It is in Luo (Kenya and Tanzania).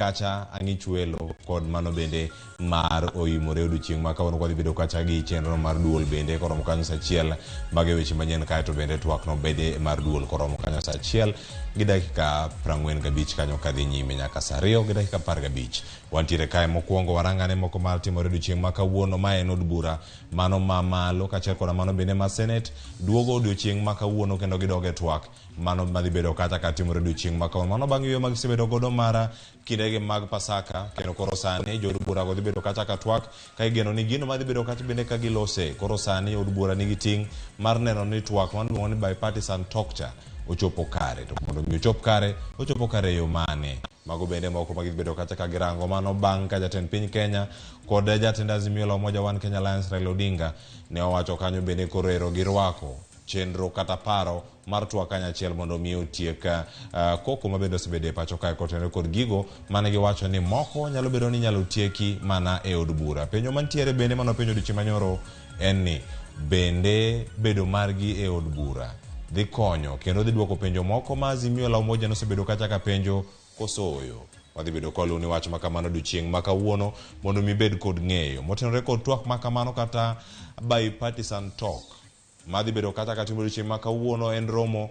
kacha angichuelo kod mano bende mar oimore odiochieng' ma kawuono kwadhi bedo kacha gi chenro mar duol bende koromo kanyo saa achiel bage weche manyien kae to bende twak no bede mar duol koromo kanyo saa achiel gi dakika 45 kanyo kadhi nyime nyaka saa 2 gi dakika 15. Wantiere kae mokwongo warangane moko mar timore odiochieng' ma kawuono ma en od bura mano mamalo kaachiel kod mano bende ma Senate duogo odiochieng' ma kawuono kendo gidoge twak mano madhi bedo kata ka timore odiochieng' ma kawuono mano bang' yweyo magisebedo godo mara kindege mag Pasaka kendo koro sani jo od bura go dhi bedo kata ka twak ka igeno ni gino madhi bedo kata bende ka gilose koro sani od bura nigi ting' mar neno ni twak manuo ni bipartisan talk cha ochopo kare to mondo mi ochop kare ochopo kare yo mane mago bende moko magi bedo kata ka girango mano bang' ka jatend piny Kenya kod jatend Azimio la Umoja One Kenya Alliance Raila Odinga ne owacho kanyo bende korero gi rwako chenro kata paro mar twak kanyachiel mondo mi otiek koko mabedo sebede pacho kae kotenore kod gigo mane giwacho ni moko nyalo bedo ni nyalo tieki mana e od bura. Penjo mantiere bende mano penjo odiochieng' manyoro en ni bende bedo margi e od bura dhi konyo kendo dhi duoko penjo moko ma Azimio la Umoja nosebedo kacha ka penjo kosoyo. Wadhi bedo kolu ni wach makamano odiochieng' ma kawuono mondo mi bed kod ng'eyo motenore kod twak makamano kata bipartisan talk madhi bedo kata ka timore odiochieng' ma kawuono en romo